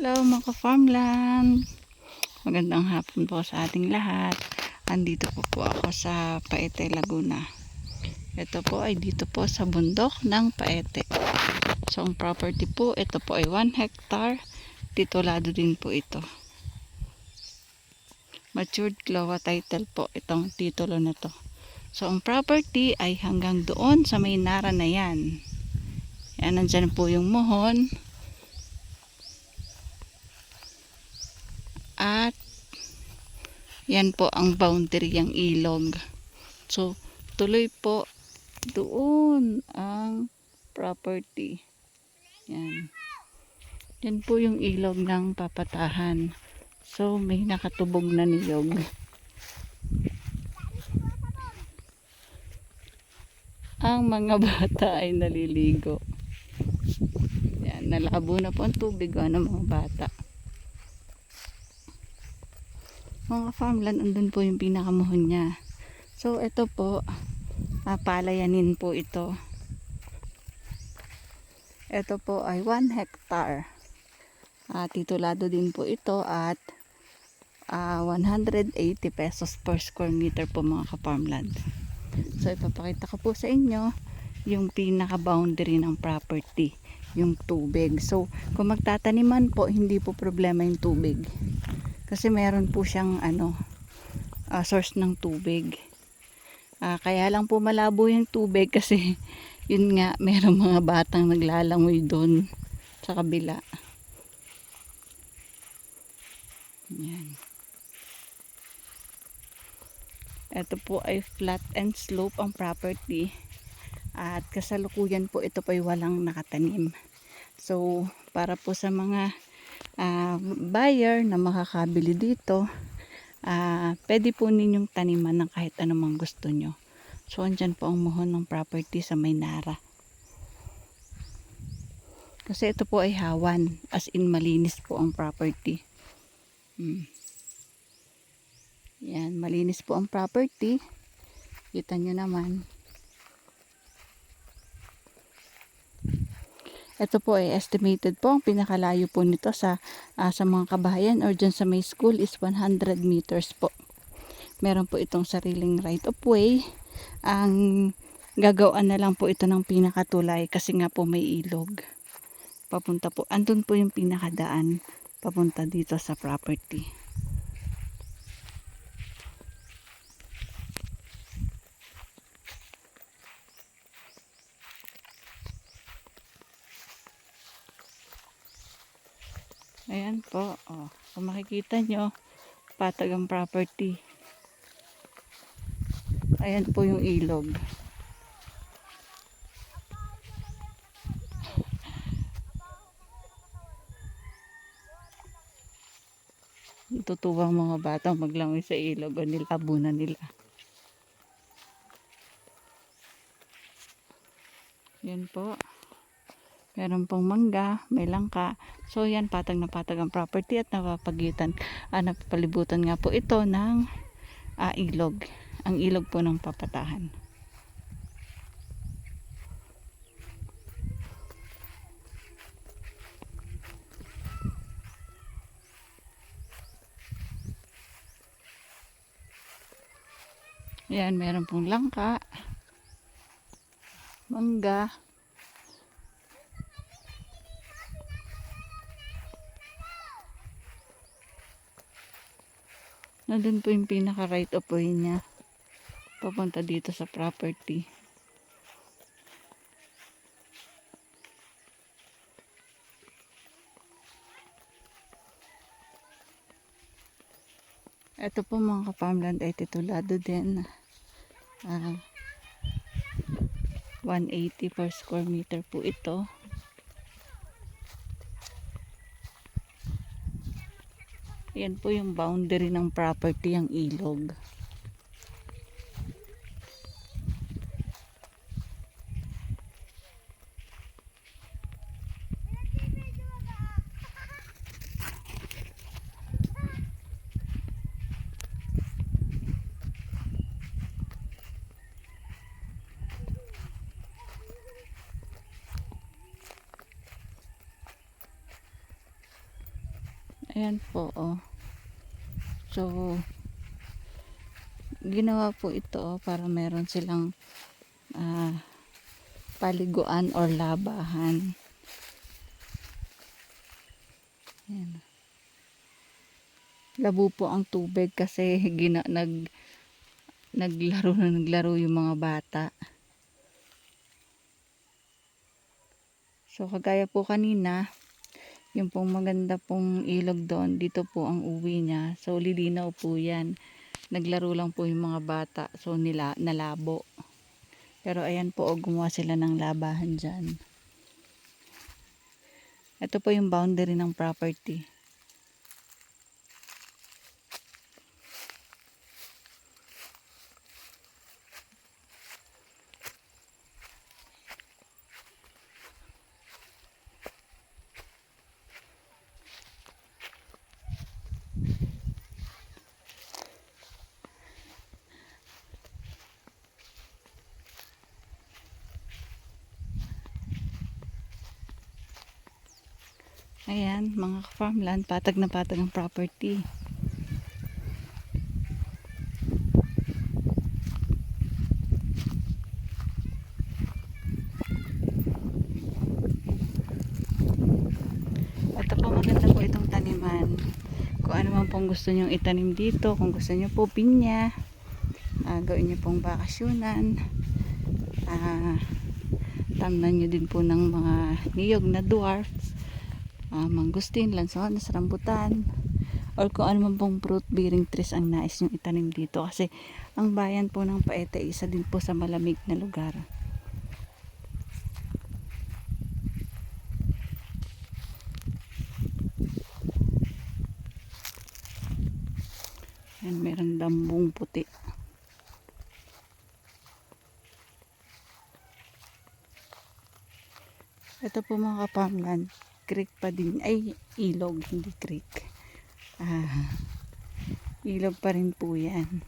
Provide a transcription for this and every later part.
Hello mga farmland. Magandang hapon po sa ating lahat. Andito po ako sa Paete, Laguna. Ito po ay dito po sa bundok ng Paete. So ang property po, ito po ay 1 hectare. Titulado din po ito. Matured CLOA title po itong titulo na to. So ang property ay hanggang doon sa may nara na yan. Yan, nandyan po yung mohon. At yan po ang boundary, ang ilog. So tuloy po doon ang property. Yan. Yan po yung ilog ng papatahan. So may nakatubog na niyog. Ang mga bata ay naliligo. Yan, nalabo na po ang tubig ng mga bata. Mga farmland, andun po yung pinakamuhon niya. So ito po, palayanin po ito. Ito po ay 1 hectare. Titulado din po ito at 180 pesos per square meter po mga ka-farmland. So ipapakita ko po sa inyo yung pinaka boundary ng property, yung tubig. So kung magtataniman po, hindi po problema yung tubig. Kasi meron po siyang source ng tubig. Kaya lang po malabo yung tubig kasi yun nga, merong mga batang naglalangoy doon sa kabila. Yan. Ito po ay flat and slope ang property. At kasalukuyan po ito po ay walang nakatanim. So para po sa mga buyer na makakabili dito, pwede po ninyong taniman ng kahit anumang gusto nyo. So andyan po ang muhon ng property sa Maynara. Kasi ito po ay hawan, as in malinis po ang property. Yan, malinis po ang property. Kita nyo naman. Ito po ay estimated po, ang pinakalayo po nito sa mga kabahayan or dyan sa may school is 100 meters po. Meron po itong sariling right of way. Ang gagawaan na lang po ito ng pinakatulay kasi nga po may ilog. Papunta po, andun po yung pinakadaan papunta dito sa property. Ayan po, kung makikita nyo, patag ang property. Ayan po yung ilog. Tutuwa ang mga batang maglangoy sa ilog o nilabo na nila. Yan po. Meron pong mangga, may langka. So yan, patag na patag ang property at napapalibutan nga po ito ng ilog. Ang ilog po ng papatahan. Yan, meron pong langka, mangga. Nandun po yung pinaka right of way niya papunta dito sa property. Ito po mga ka-farmland ay titulado din 180 per square meter po ito. Yan po yung boundary ng property, ang ilog. Ayan po, oh. So, ginawa po ito, oh, para meron silang paliguan or labahan. Ayan. Labo po ang tubig kasi naglaro yung mga bata. So, kagaya po kanina, yung pong maganda pong ilog doon, dito po ang uwi niya. So, lilinaw po yan. Naglaro lang po yung mga bata. So, nalabo. Pero ayan po, gumawa sila ng labahan dyan. Ito po yung boundary ng property. Ayan, mga farmland, patag na patag ang property. Ito po, maganda po itong taniman. Kung ano man pong gusto nyong itanim dito, kung gusto nyo po pinya, gawin nyo pong bakasyunan, tamnan nyo din po ng mga niyog na dwarf, mangustin, lansones, rambutan, or kung ano man pong fruit bearing trees ang nais nyong itanim dito. Kasi ang bayan po ng Paete, isa din po sa malamig na lugar. Yan, meron dambong puti. Ito po mga farmland, creek pa din, ay ilog, hindi creek. Ilog pa rin po yan.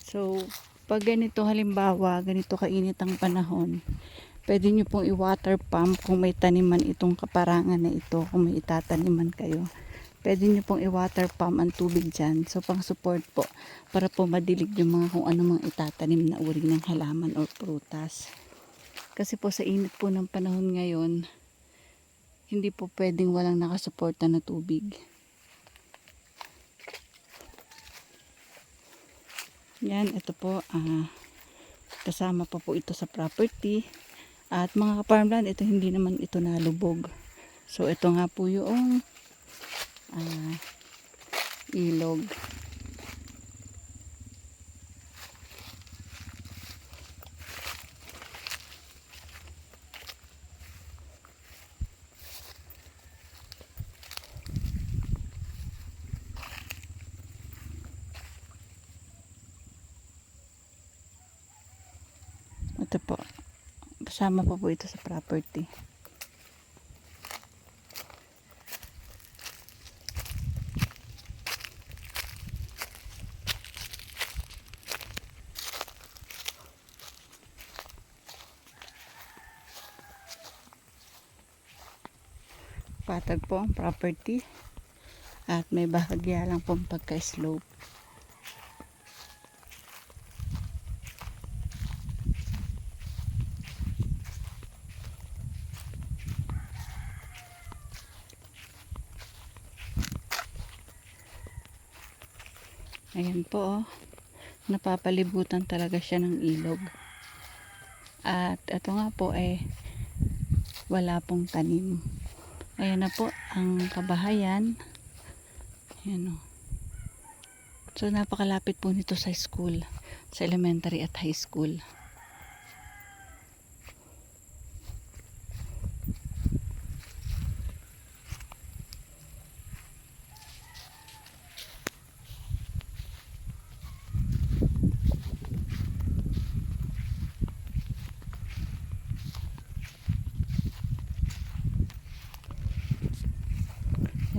So, pag ganito halimbawa, ganito kainit ang panahon, pwede nyo pong i-water pump kung may taniman itong kaparangan na ito, kung may itataniman kayo. Pwede nyo pong i-water pump ang tubig dyan. So, pang support po, para po madilig yung mga kung ano mga itatanim na uri ng halaman or prutas. Kasi po sa init po ng panahon ngayon, hindi po pwedeng walang nakasuporta na tubig. Yan, ito po, kasama pa po ito sa property. At mga farmland, ito hindi naman ito nalubog. So, ito nga po yung ilog. Ito po, kasama pa po ito sa property. Patag po ang property at may bahagya lang pong pagka-slope. Ayan po, oh. Napapalibutan talaga siya ng ilog. At ito nga po ay wala pong tanim. Ayan na po ang kabahayan. Ayan, oh. So napakalapit po nito sa school, sa elementary at high school.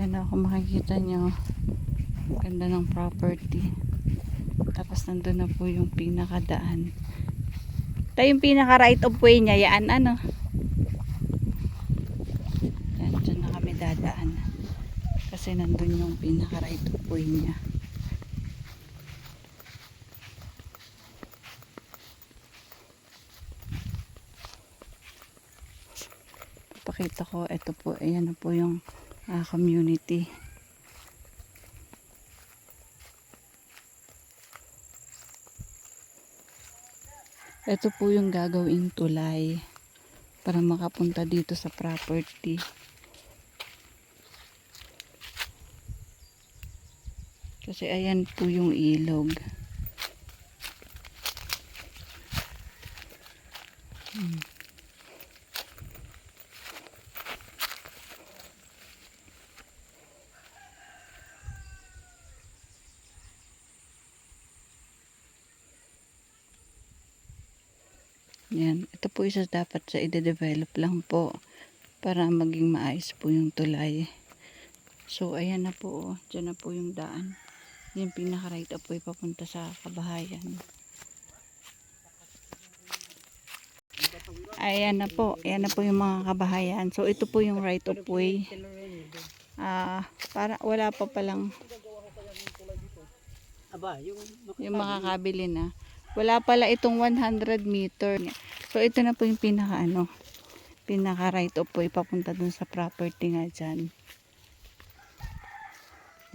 Yan, kung makikita nyo, ganda ng property. Tapos nandun na po yung pinakadaan. Ito yung pinaka right of way niya. Yan, ano. Yan, dyan na kami dadaan. Kasi nandun yung pinaka right of way niya. Pakita ko, ito po, ayan na po yung community. Ito po yung gagawing tulay para makapunta dito sa property. Kasi ayan po yung ilog. Yan. Ito po isa dapat sa i-develop lang po para maging maayos po yung tulay. So, ayan na po. Diyan na po yung daan. Yung pinaka-right up po papunta sa kabahayan. Ayan na po. Ayan na po yung mga kabahayan. So, ito po yung right of way. Para wala pa palang yung makakabili na. Wala pala itong 100 meter. So, ito na po yung pinaka right of way papunta dun sa property nga dyan.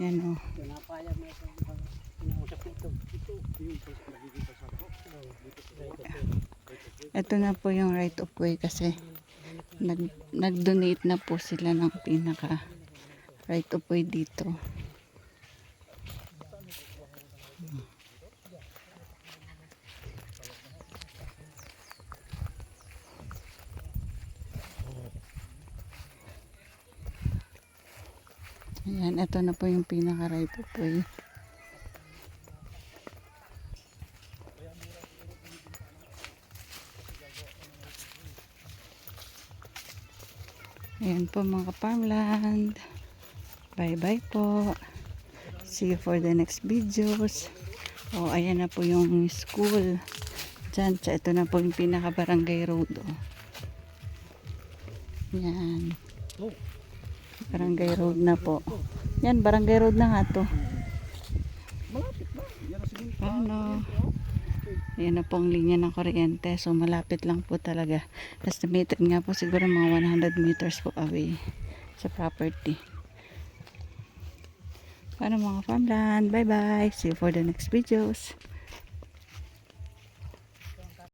Yan o. Ito na po yung right of way kasi nag-donate na po sila ng pinaka right of way dito. Ayan, ito na po yung pinaka right of way. Ayan po mga farmland. Bye bye po. See you for the next videos. Oh, ayan na po yung school. Diyan, ito na po yung pinaka barangay road. Oh. Yan. Barangay road na po. Yan, barangay road na nga to. Ano? Ayan na po ang linya ng kuryente. So, malapit lang po talaga. Estimated nga po siguro mga 100 meters po away sa property. Paano mga farmland? Bye bye. See you for the next videos.